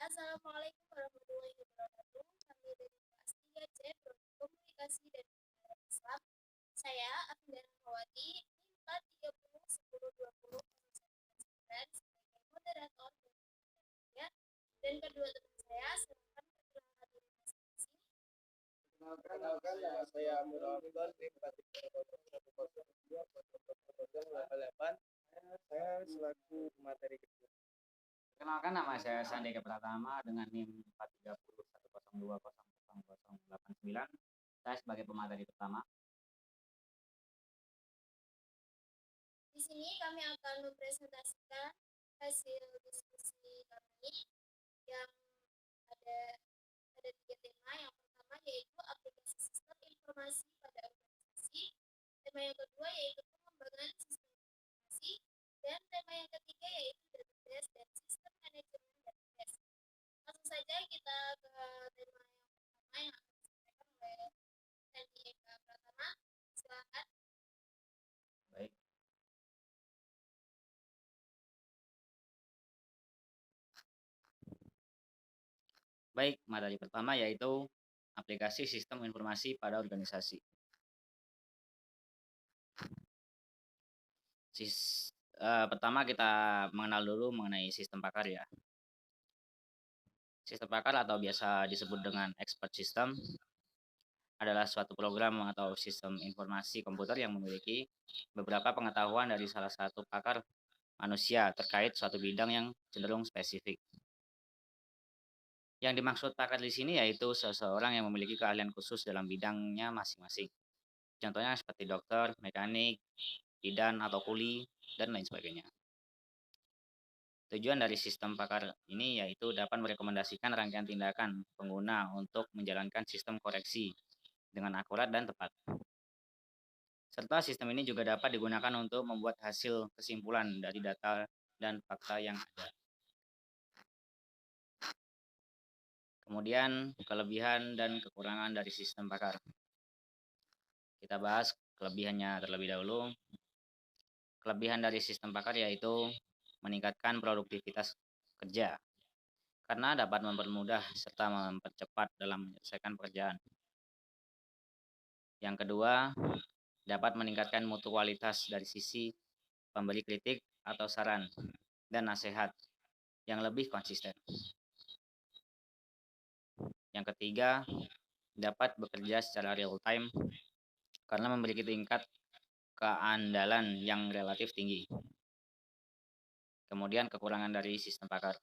Assalamualaikum warahmatullahi wabarakatuh. Kami dari kelas 3C Prodi Komunikasi dan Budaya Islam. Saya Afindara Rahmawati, NIM 30 10 20 sebagai moderator dan dan kedua teman saya silakan perkenalkan diri masing-masing. Perkenalkan, nama saya Amir Abdul di Batik 102.88. Saya selaku materi kedua. Perkenalkan, nama saya Sandika Pratama dengan NIM 43010200089. Saya sebagai pemateri pertama. Di sini kami akan mempresentasikan hasil diskusi kami yang ada tiga tema. Yang pertama yaitu aplikasi sistem informasi pada organisasi. Tema yang kedua yaitu pengembangan sistem informasi, dan tema yang ketiga yaitu database dan sistem manajemen database. Langsung saja kita ke tema yang pertama yang akan disampaikan oleh Sandy Eka Pratama. Silakan. Baik. Baik, materi pertama yaitu aplikasi sistem informasi pada organisasi. Pertama kita mengenal dulu mengenai sistem pakar ya. Sistem pakar atau biasa disebut dengan expert system adalah suatu program atau sistem informasi komputer yang memiliki beberapa pengetahuan dari salah satu pakar manusia terkait suatu bidang yang cenderung spesifik. Yang dimaksud pakar di sini yaitu seseorang yang memiliki keahlian khusus dalam bidangnya masing-masing. Contohnya seperti dokter, mekanik, bidan atau kuli, dan lain sebagainya. Tujuan dari sistem pakar ini yaitu dapat merekomendasikan rangkaian tindakan pengguna untuk menjalankan sistem koreksi dengan akurat dan tepat. Serta sistem ini juga dapat digunakan untuk membuat hasil kesimpulan dari data dan fakta yang ada. Kemudian kelebihan dan kekurangan dari sistem pakar. Kita bahas kelebihannya terlebih dahulu. Kelebihan dari sistem pakar yaitu meningkatkan produktivitas kerja karena dapat mempermudah serta mempercepat dalam menyelesaikan pekerjaan. Yang kedua, dapat meningkatkan mutu kualitas dari sisi pemberi kritik atau saran dan nasihat yang lebih konsisten. Yang ketiga, dapat bekerja secara real time karena memiliki tingkat keandalan yang relatif tinggi. Kemudian kekurangan dari sistem pakar.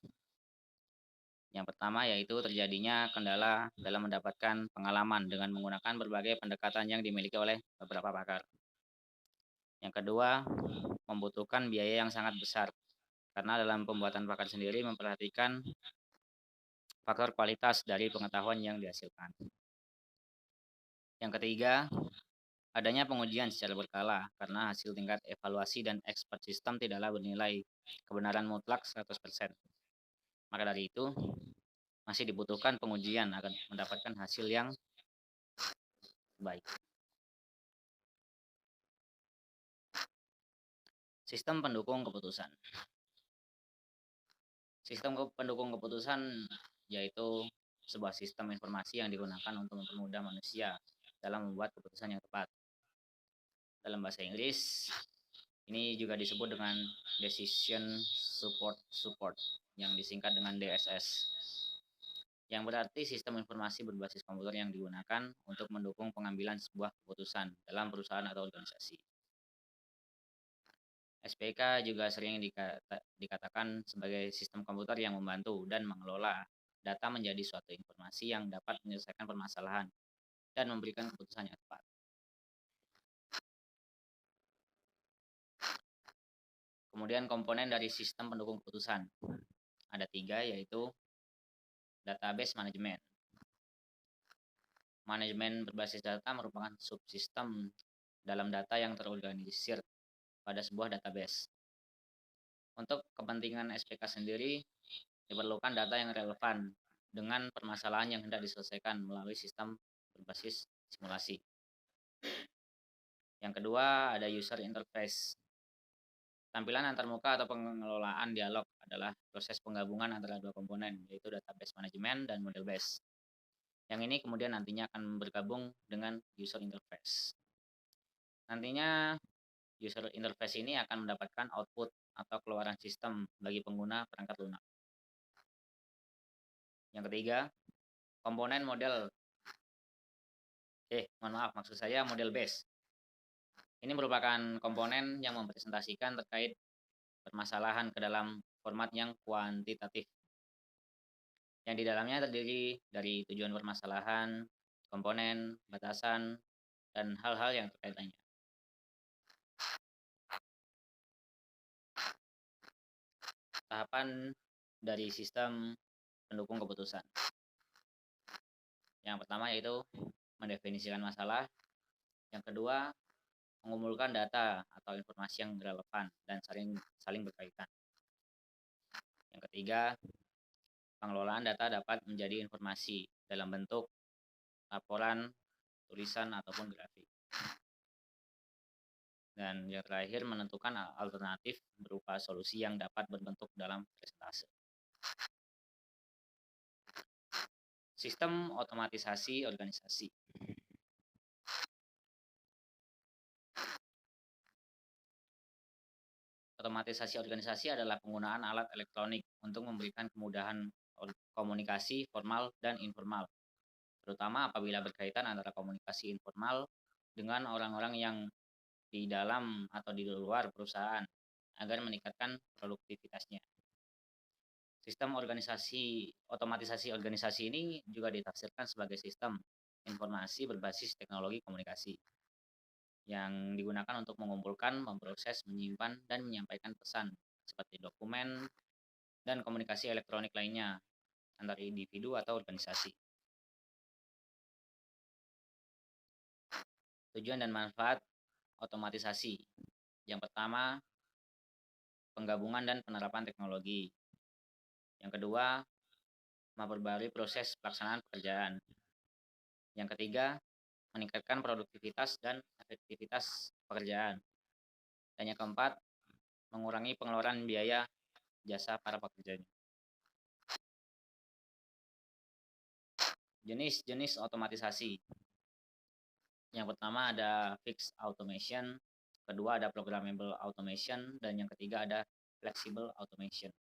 Yang pertama yaitu terjadinya kendala dalam mendapatkan pengalaman dengan menggunakan berbagai pendekatan yang dimiliki oleh beberapa pakar. Yang kedua, membutuhkan biaya yang sangat besar karena dalam pembuatan pakar sendiri memperhatikan faktor kualitas dari pengetahuan yang dihasilkan. Yang ketiga, adanya pengujian secara berkala karena hasil tingkat evaluasi dan expert system tidaklah bernilai kebenaran mutlak 100%. Maka dari itu, masih dibutuhkan pengujian agar mendapatkan hasil yang baik. Sistem pendukung keputusan. Sistem pendukung keputusan yaitu sebuah sistem informasi yang digunakan untuk mempermudah manusia dalam membuat keputusan yang tepat. Dalam bahasa Inggris, ini juga disebut dengan Decision Support yang disingkat dengan DSS. Yang berarti sistem informasi berbasis komputer yang digunakan untuk mendukung pengambilan sebuah keputusan dalam perusahaan atau organisasi. SPK juga sering dikatakan sebagai sistem komputer yang membantu dan mengelola data menjadi suatu informasi yang dapat menyelesaikan permasalahan dan memberikan keputusan yang tepat. Kemudian komponen dari sistem pendukung keputusan. Ada 3 yaitu database manajemen. Manajemen berbasis data merupakan subsistem dalam data yang terorganisir pada sebuah database. Untuk kepentingan SPK sendiri, diperlukan data yang relevan dengan permasalahan yang hendak diselesaikan melalui sistem berbasis simulasi. Yang kedua, ada user interface. Tampilan antarmuka atau pengelolaan dialog adalah proses penggabungan antara dua komponen, yaitu database manajemen dan model base. Yang ini kemudian nantinya akan bergabung dengan user interface. Nantinya user interface ini akan mendapatkan output atau keluaran sistem bagi pengguna perangkat lunak. Yang ketiga, komponen model. Maksud saya model base. Ini merupakan komponen yang mempresentasikan terkait permasalahan ke dalam format yang kuantitatif. Yang di dalamnya terdiri dari tujuan permasalahan, komponen, batasan, dan hal-hal yang terkait lainnya. Tahapan dari sistem pendukung keputusan. Yang pertama yaitu mendefinisikan masalah. Yang kedua, mengumpulkan data atau informasi yang relevan dan saling berkaitan. Yang ketiga, pengelolaan data dapat menjadi informasi dalam bentuk laporan, tulisan, ataupun grafik. Dan yang terakhir, menentukan alternatif berupa solusi yang dapat berbentuk dalam presentase. Sistem otomatisasi organisasi. Otomatisasi organisasi adalah penggunaan alat elektronik untuk memberikan kemudahan komunikasi formal dan informal, terutama apabila berkaitan antara komunikasi informal dengan orang-orang yang di dalam atau di luar perusahaan agar meningkatkan produktivitasnya. Sistem otomatisasi organisasi ini juga ditafsirkan sebagai sistem informasi berbasis teknologi komunikasi yang digunakan untuk mengumpulkan, memproses, menyimpan, dan menyampaikan pesan seperti dokumen dan komunikasi elektronik lainnya antar individu atau organisasi. Tujuan dan manfaat otomatisasi. Yang pertama, penggabungan dan penerapan teknologi. Yang kedua, memperbarui proses pelaksanaan pekerjaan. Yang ketiga, meningkatkan produktivitas dan efektivitas pekerjaan. Dan yang keempat, mengurangi pengeluaran biaya jasa para pekerjanya. Jenis-jenis otomatisasi. Yang pertama ada fixed automation, kedua ada programmable automation, dan yang ketiga ada flexible automation.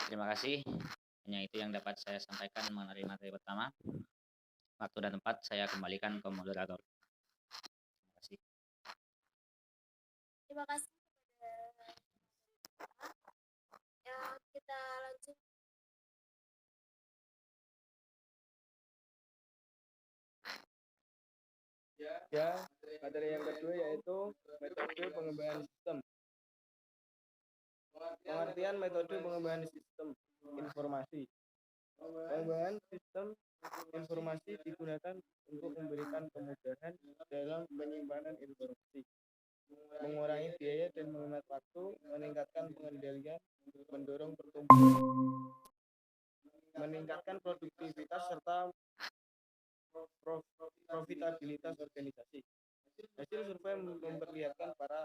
Terima kasih. Hanya itu yang dapat saya sampaikan mengenai materi pertama. Waktu dan tempat saya kembalikan ke moderator. Terima kasih. Terima kasih kepada kita lanjut. Ya, materi yang kedua yaitu metode pengembangan sistem. Pengertian metode pengembangan sistem informasi. Pengembangan sistem informasi digunakan untuk memberikan kemudahan dalam penyimpanan informasi, mengurangi biaya dan menghemat waktu, meningkatkan pengendalian, mendorong pertumbuhan, meningkatkan produktivitas serta profitabilitas organisasi. Hasil survei memperlihatkan para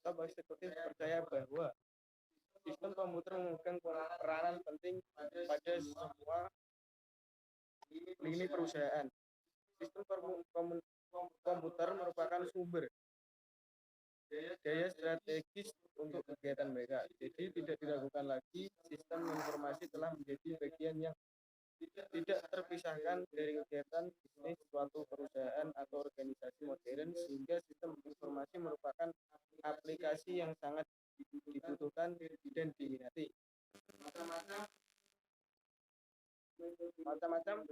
top eksekutif percaya bahwa sistem komputer memegang peranan penting pada semua lini perusahaan. Sistem komputer merupakan sumber daya strategis untuk kegiatan mereka. Jadi tidak diragukan lagi, sistem informasi telah menjadi bagian yang tidak terpisahkan dari kegiatan bisnis suatu perusahaan atau organisasi modern, sehingga sistem informasi merupakan aplikasi yang sangat dibutuhkan dan diminati. Macam-macam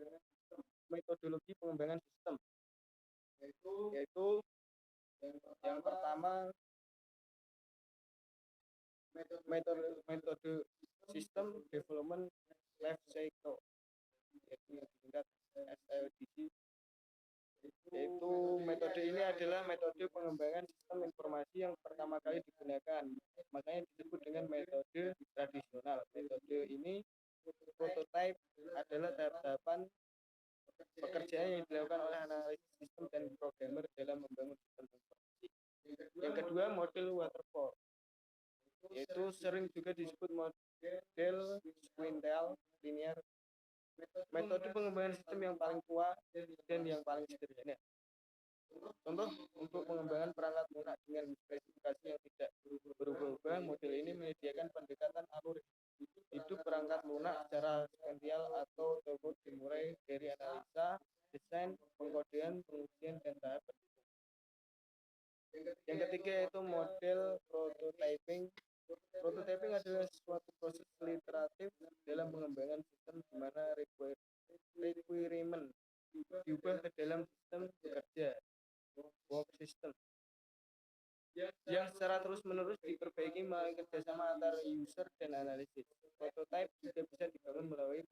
metodologi pengembangan sistem, yaitu yang pertama metode sistem development life cycle, yaitu yang tingkat SLDC. Yaitu metode ini adalah metode pengembangan sistem informasi yang pertama kali digunakan, makanya disebut dengan metode tradisional. Metode ini prototype adalah tahap-tahapan pekerjaan yang dilakukan oleh analis sistem dan programmer dalam membangun sistem informasi. yaitu sering juga disebut model Quintel linear, metode pengembangan sistem yang paling tua dan yang paling sederhana. Contoh, untuk pengembangan perangkat lunak dengan spesifikasi yang tidak berubah-ubah, model ini menyediakan pendekatan alur hidup perangkat lunak secara sekuensial atau tersebut dimulai dari analisa, desain, pengkodean, pengujian, dan tahap berikutnya. Yang ketiga yaitu model prototyping. Prototyping adalah suatu proses iteratif dalam pengembangan sistem di mana requirement diubah ke dalam sistem bekerja work system yang secara terus-menerus diperbaiki melalui kerjasama antara user dan analisis. Prototype juga bisa dibangun melalui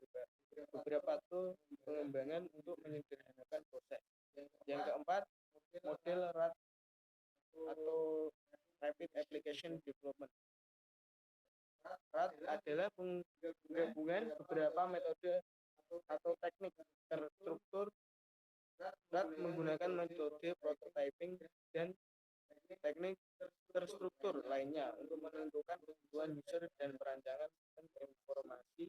beberapa tool pengembangan untuk menyederhanakan proses. Yang keempat, model RAD atau Rapid Application Development. RAD adalah penggabungan beberapa metode atau teknik terstruktur. RAD menggunakan metode prototyping dan teknik terstruktur lainnya untuk menentukan kebutuhan user dan perancangan sistem informasi.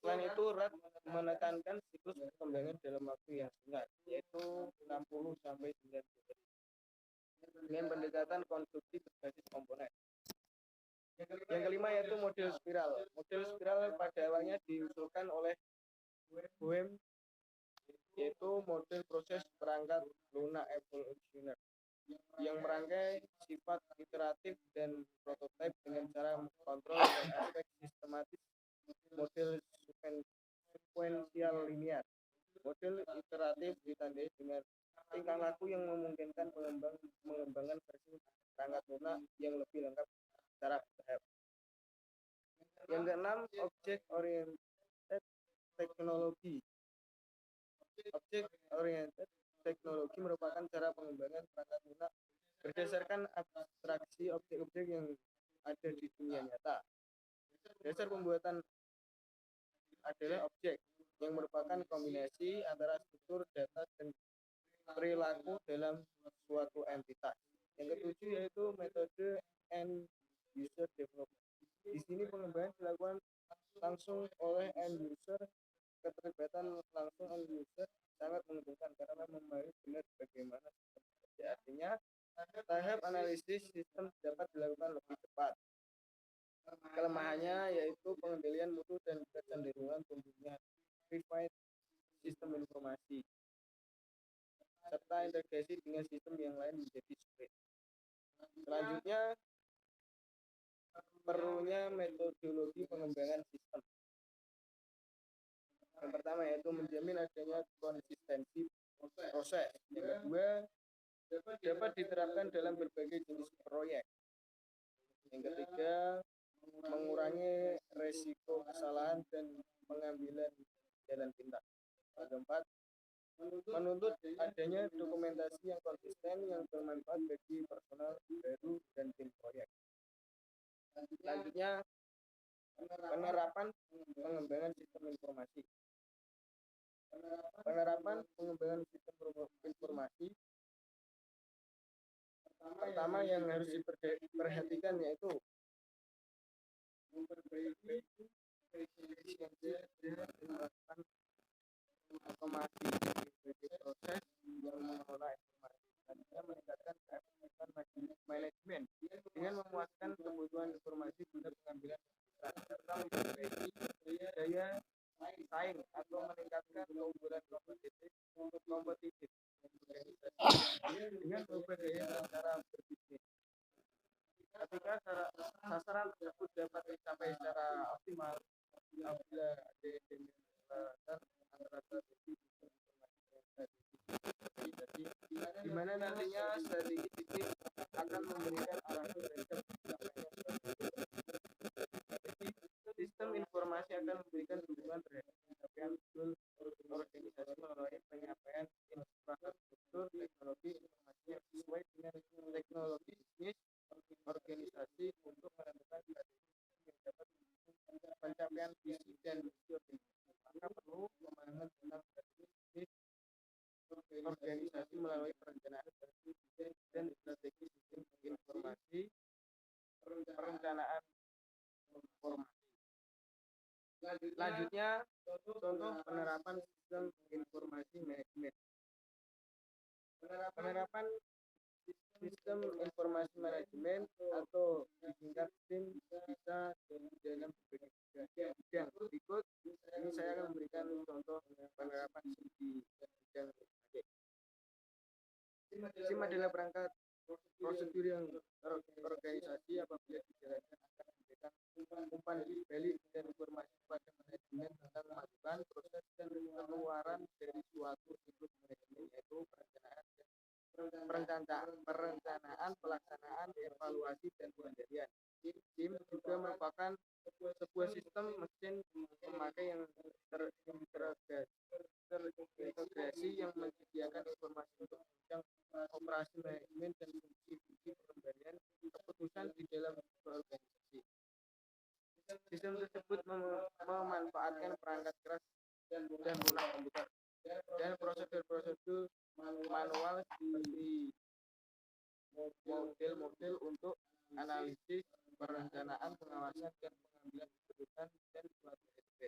Selain itu, RAD menekankan siklus perkembangan dalam waktu yang singkat, yaitu 60 sampai 90 detik, dengan pendekatan konstruksi berbasis komponen. Yang kelima yaitu model spiral. Model spiral pada awalnya diusulkan oleh Boehm, yaitu model proses perangkat lunak evolusioner yang merangkai sifat iteratif dan prototipe dengan cara kontrol dan aspek sistematis. Model sekuensial linear. Model iteratif ditandai dengan tingkah laku yang memungkinkan mengembangkan versi perangkat lunak yang lebih lengkap secara bertahap. Yang keenam, object oriented technology. Object oriented teknologi merupakan cara pengembangan perangkat lunak berdasarkan abstraksi objek-objek yang ada di dunia nyata. Dasar pembuatan adalah objek yang merupakan kombinasi antara struktur, data, dan perilaku dalam suatu entitas. Yang ketujuh yaitu metode end user development. Di sini pengembangan dilakukan langsung oleh end user. Keterlibatan langsung end user sangat menguntungkan karena memahami benar bagaimana sistem bekerja. Artinya, tahap analisis sistem dapat dilakukan lebih cepat. Kelemahannya yaitu pengendalian mutu dan kecenderungan tumbuhnya private sistem informasi, serta integrasi dengan sistem yang lain menjadi sulit. Selanjutnya, perlunya metodologi pengembangan sistem. Yang pertama yaitu menjamin adanya konsistensi proses. Yang kedua, dapat diterapkan dalam berbagai jenis proyek. Yang ketiga, mengurangi resiko kesalahan dan pengambilan jalan pintas. Yang keempat, menuntut adanya dokumentasi yang konsisten yang bermanfaat bagi personal baru dan tim proyek. Selanjutnya, penerapan pengembangan sistem informasi. Penerapan pengembangan sistem informasi pertama yang harus diperhatikan yaitu memperbaiki efisiensi dan melakukan otomasi berbagai proses yang mengelola informasi. Selanjutnya, meningkatkan keefektifan manajemen dengan memuaskan kebutuhan informasi guna pengambilan keputusan serta memperbaiki daya saing atau meningkatkan keunggulan kompetitif dengan berbagai cara berbisnis. Ketika sasaran tersebut dapat dicapai secara optimal apabila ada integrasi antara strategi sistem informasi dan strategi, di mana nantinya strategi bisnis akan memberikan arahan terhadap sistem informasi akan memberikan dukungan terhadap pencapaian goal organisasi melalui penyampaian infrastruktur teknologi informasi yang sesuai dengan teknologi bisnis organisasi untuk menentukan strategi yang dapat mendukung pencapaian visi dan misi organisasi. Maka perlu pemahaman tentang strategi bisnis organisasi melalui perencanaan strategi bisnis dan strategi sistem informasi perencanaan informasi. Selanjutnya, contoh penerapan sistem informasi manajemen. Penerapan sistem informasi manajemen atau disingkat SIM bisa dalam berbagai bidang. Berikut ini saya akan memberikan contoh penerapan SIM di bidang berbagai. SIM adalah perangkat prosedur yang terorganisasi apabila dijalankan akan memberikan umpan balik dan informasi kepada manajemen tentang masukan, proses, dan pengeluaran dari suatu input manajemen, yaitu perencanaan, pelaksanaan, evaluasi, dan pengendalian. SIM juga merupakan sebuah sistem mesin pemakai yang terintegrasi yang menyediakan informasi untuk menunjang operasi manajemen dan fungsi-fungsi pengendalian keputusan di dalam organisasi. Sistem tersebut memanfaatkan perangkat keras dan lunak komputer dan prosedur-prosedur manual seperti model-model untuk analisis, perencanaan, pengawasan, dan pengambilan keputusan dan suatu SOP.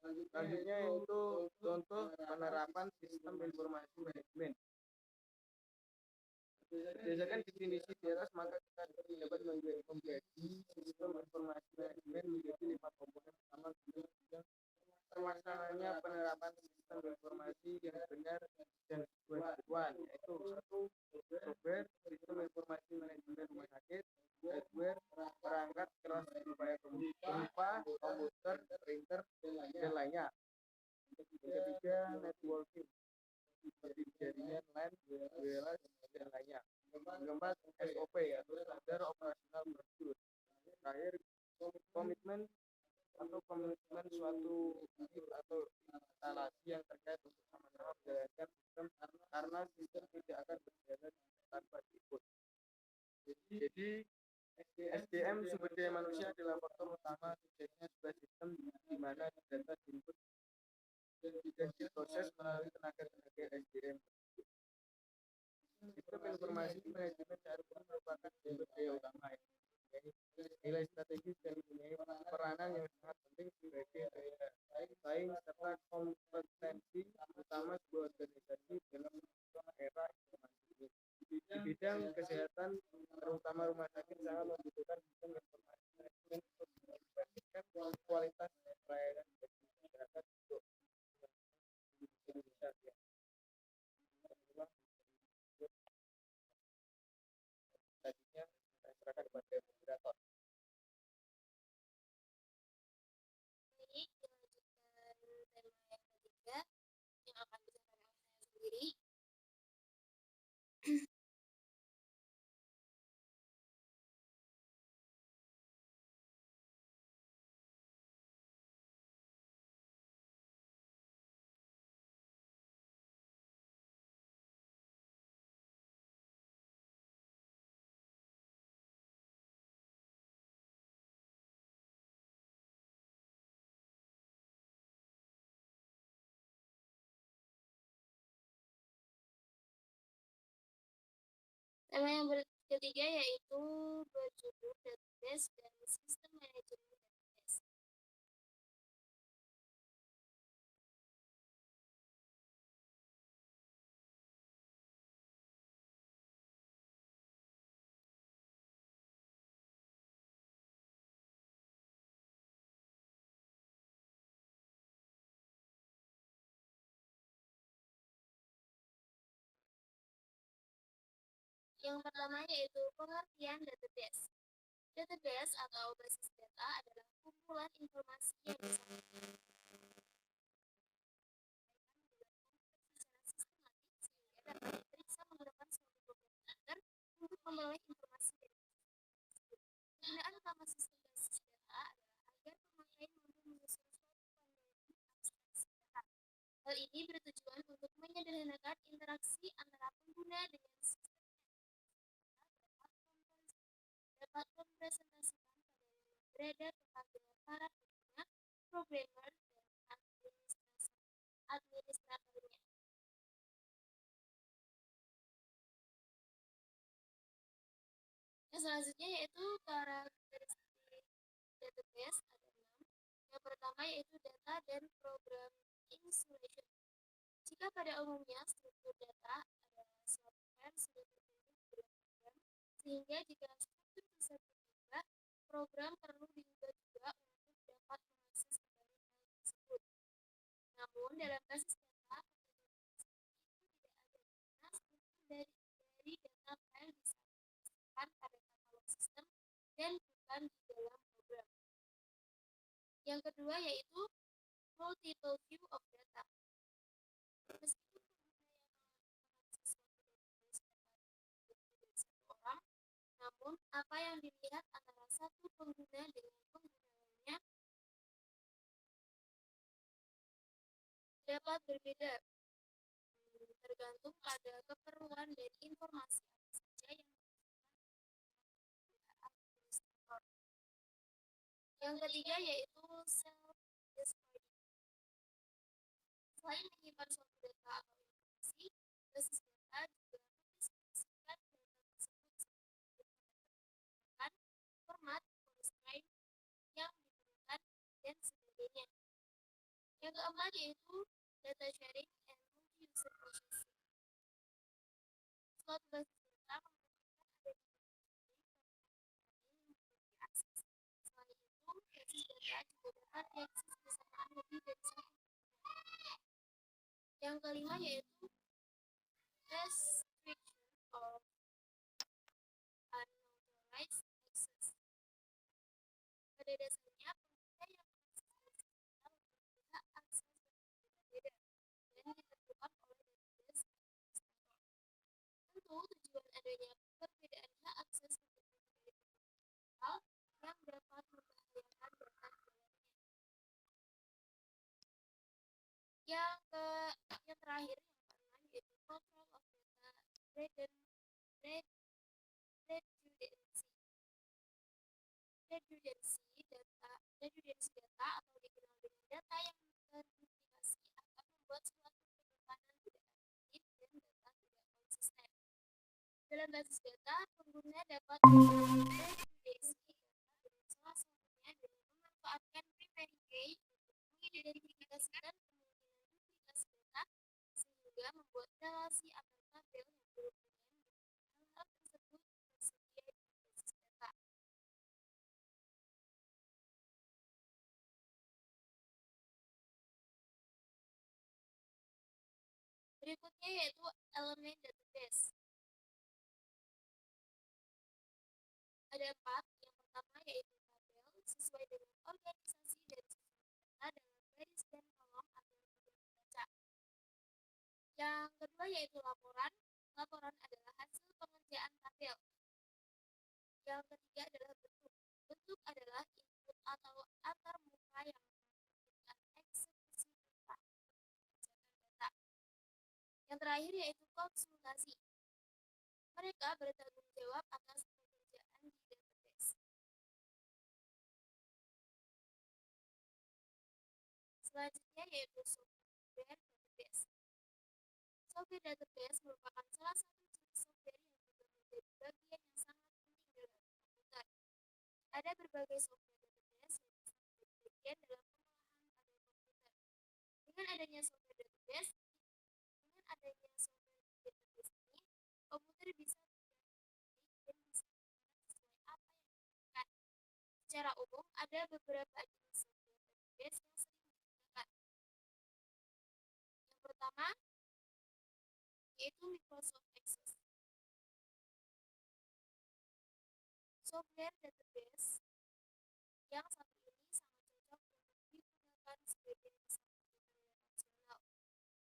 Selanjutnya yaitu contoh penerapan sistem informasi manajemen. Berdasarkan definisi di atas, maka kita dapat membagi sistem informasi manajemen menjadi 5 komponen utama guna terlaksananya penerapan sistem informasi yang benar dan sesuai, yaitu 1. Software, sistem informasi manajemen rumah sakit; hardware, perangkat keras berupa komputer, printer, dan lainnya. Ketiga, networking seperti jaringan LAN, wireless, dan lainnya. Keempat, SOP atau standar operasional prosedur. Terakhir, komitmen suatu unit atau instalasi yang terkait untuk sama-sama menjalankan sistem, karena sistem tidak akan berjalan tanpa input. Jadi SDM, sumber daya manusia, adalah faktor utama suksesnya sebuah sistem di mana data diinput dan diproses melalui tenaga-tenaga SDM. Sistem informasi manajemen seharusnya merupakan sumber daya utama nilai strategis dan mempunyai peranan yang sangat penting sebagai daya saing serta kompetensi utama sebuah organisasi dalam era informasi ini. Di bidang kesehatan, terutama rumah sakit, sangat membutuhkan sistem informasi manajemen untuk membandingkan kualitas pelayanan bagi masyarakat untuk Indonesia. Tadinya saya serahkan kepada moderator. Baik, dilanjutkan tema yang ketiga yang akan disampaikan oleh saya sendiri. Tema yang ketiga yaitu berjudul database dan sistem manajemen database. Yang pertama yaitu pengertian database. Database atau basis data adalah kumpulan informasi yang disampaikan secara sistematik sehingga dapat diperiksa menggunakan suatu program komputer untuk memperoleh informasi dari sistem tersebut. Penggunaan utama sistem basis data adalah agar pemakai mampu menyusun suatu pandaian abstraksi data. Hal ini bertujuan untuk menyederhanakan interaksi antara pengguna dengan sistem dapat mempresentasikan pada yang berada kepada para pengguna, programmer, dan administratornya. Yang selanjutnya yaitu karakteristik database ada 6. Yang pertama yaitu data dan program insulation. Jika pada umumnya struktur data ada software sudah terbentuk dalam program, sehingga jika struktur tersebut berubah, program perlu diubah juga untuk dapat mengakses kembali file tersebut. Namun dalam basis data, itu tidak ada karena struktur dari data file bisa dimasukkan pada katalog sistem dan bukan di dalam program. Yang kedua yaitu multiple view of data. Meskipun pengguna yang mengakses suatu database dapat dari satu orang, namun apa yang dilihat antara satu pengguna dengan pengguna lainnya dapat berbeda, tergantung pada keperluan dan informasi apa saja yang dibutuhkan administrator. Yang ketiga yaitu self-discovery. Selain menyimpan suatu data atau informasi, basis data juga mendeskripsikan data tersebut seperti menggunakan format, constraint yang diperlukan, dan sebagainya. Yang keempat yaitu data sharing and multi-user processing. Suatu basis data memungkinkan adanya yang diakses. Selain itu, basis data juga dapat diakses bersamaan lebih dari satu. Yang kelima yaitu restriction of unauthorized access. Pada dasarnya, pengguna yang mengakses basis data memiliki hak akses berbeda-beda dan ditentukan oleh database administrator. Tentu, tujuan adanya perbedaan hak akses untuk menghindari hal yang dapat membahayakan data di dalamnya. Yang terakhir, yang keenam yaitu control of data redundancy. Redundancy data atau dikenal dengan data yang terduplikasi akan membuat suatu penyimpanan tidak efektif dan data tidak konsisten. Dalam basis data, pengguna dapat meredundancy data dengan salah satunya dengan memanfaatkan primary key untuk mengidentifikasikan kemungkinan duplikasi data sehingga membuat relasi antar tabel yang berhubungan dengan hal-hal tersebut tersedia di basis data. Berikutnya yaitu elemen database. Ada 4. Yang pertama yaitu tabel sesuai dengan organisasi dan susunan data dalam baris dan kolom agar mudah dibaca. Yang kedua yaitu laporan. Laporan adalah hasil pengerjaan tabel. Yang ketiga adalah bentuk. Bentuk adalah input atau antarmuka yang memungkinkan eksekusi data. Data. Yang terakhir yaitu konsultasi. Mereka bertanggung jawab atas pekerjaan di database. Selanjutnya yaitu software database. Software database merupakan salah satu jenis software yang juga menjadi bagian yang sangat penting dalam komputer. Ada berbagai software database yang bisa menjadi bagian dalam pengolahan pada komputer. Dengan adanya software database ini, komputer bisa dan bisa bergerak sesuai apa yang diinginkan. Secara umum, ada beberapa jenis software database yang sering digunakan. Yang pertama yaitu Microsoft Access. Software database yang satu ini sangat cocok untuk digunakan sebagai mesin komputer nasional.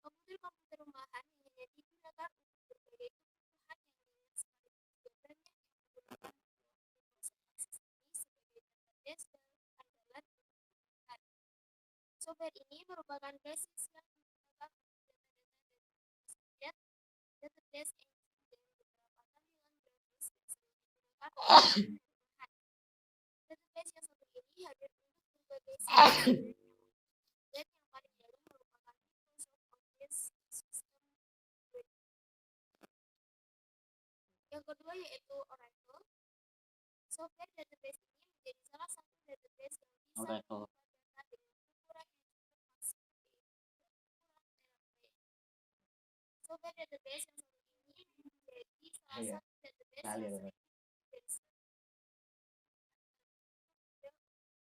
Komputer-komputer rumahan yang hanya digunakan untuk berbagai kebutuhan yang ringan sekaligus juga banyak yang menggunakan Microsoft Access ini sebagai database andalan untuk digunakan. Software ini merupakan basis yang digunakan untuk data-data dan database engine dan beberapa tampilan grafis yang sering digunakan oleh rumahan. Database yang satu ini hadir untuk berbagai sistem dan yang paling baru merupakan Microsoft Office System. Yang kedua yaitu Oracle. Software database ini menjadi salah satu database yang bisa Oracle. menyimpan data dengan ukuran yang cukup maksimal yaitu ukuran terabyte. Software database yang satu ini menjadi salah Iya. satu database Kali yang ya, sering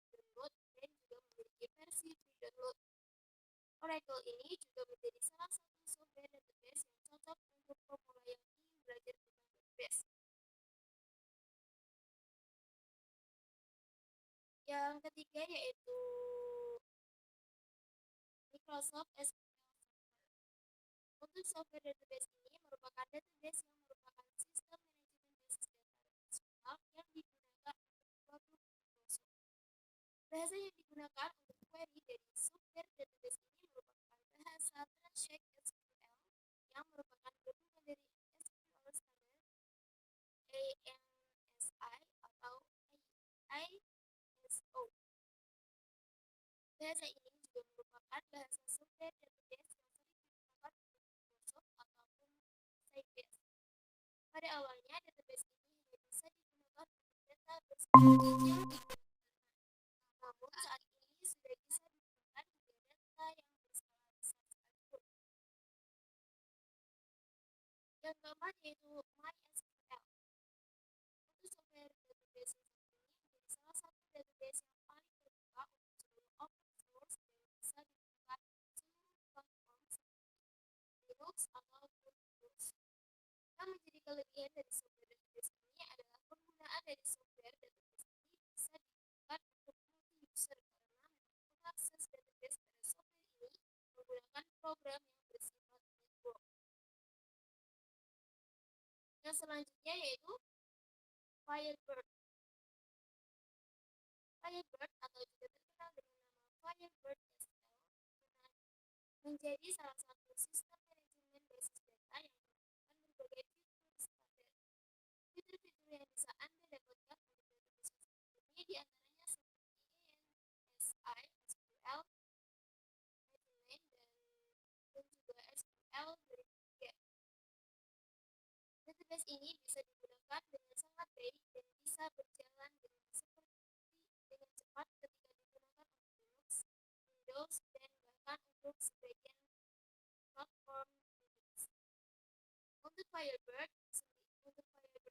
download dan juga memiliki versi pre-download. Oracle ini juga menjadi salah satu software database yang cocok untuk pemula yang ingin belajar tentang database. Yang ketiga yaitu Microsoft SQL Server. Untuk software database ini merupakan database yang merupakan sistem manajemen basis data relasional yang digunakan untuk suatu Microsoft. Bahasa yang digunakan untuk query dari software database ini merupakan bahasa Transact SQL yang merupakan gabungan dari SQL Standard, ANSI atau ISO. Bahasa ini juga merupakan bahasa software database yang sering digunakan untuk Microsoft ataupun Sybase. Pada awalnya, database ini hanya bisa digunakan untuk data berskala kecil, namun saat ini sudah bisa digunakan hingga data yang berskala besar sekalipun. Yang keempat yaitu MySQL. Untuk software database yang satu ini menjadi salah satu database yang paling terbuka untuk seluruh open source dan bisa digunakan seluruh platform seperti Linux ataupun Windows. Yang menjadi kelebihan dari software database ini adalah penggunaan dari software database ini bisa digunakan untuk multi-user karena memang mengakses database pada software ini menggunakan program yang bersifat network. Yang selanjutnya yaitu Firebird. Firebird atau juga terkenal dengan nama Firebird SQL menjadi salah satu sistem manajemen basis data yang merupakan berbagai fitur standar. Fitur-fitur yang bisa Anda dapatkan untuk database ini diantaranya seperti ANSI, SQL, Mainline, dan juga SQL Verify. Database ini bisa digunakan dengan sangat baik dan bisa berjalan dengan cepat ketika digunakan untuk Linux, Windows, dan bahkan untuk sebagian platform Linux. Untuk Firebird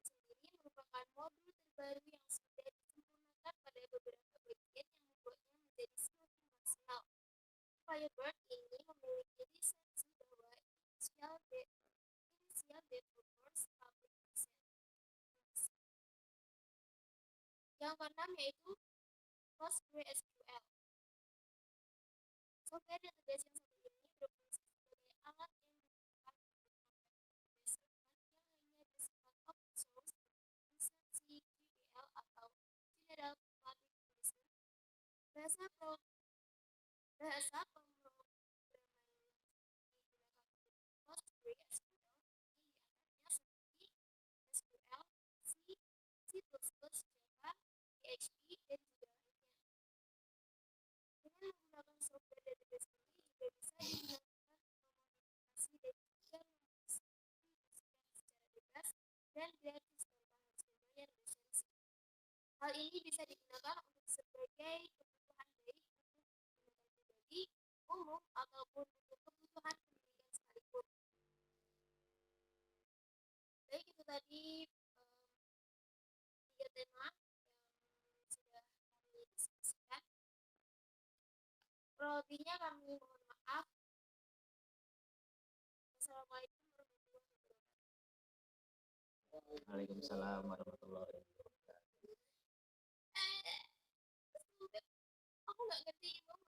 sendiri merupakan modul terbaru yang sudah disempurnakan pada beberapa bagian yang membuatnya menjadi semakin maksimal. Firebird ini memiliki lisensi bahwa initial developers public license. Yang keenam yaitu PostgreSQL. Software database yang satu ini berfungsi sebagai alat yang digunakan untuk membuat database server yang hanya bersifat open source lisensi GPL atau General Public License. Bahasa pemrograman yang digunakan untuk PostgreSQL ini diantaranya seperti SQL, C, Java, PHP, dan juga lainnya. Dengan menggunakan software database ini juga bisa digunakan memodifikasi dan juga memdistribusikan secara bebas dan gratis tanpa harus membayar lisensi. Hal ini bisa digunakan untuk sebagai kebutuhan baik untuk kebutuhan pribadi, umum, ataupun untuk kebutuhan pendidikan sekalipun. Baik, itu tadi 3 tema yang sudah kami diskusikan. Lebihnya kami mohon maaf. Assalamualaikum warahmatullahi wabarakatuh. Waalaikumsalam warahmatullahi wabarakatuh.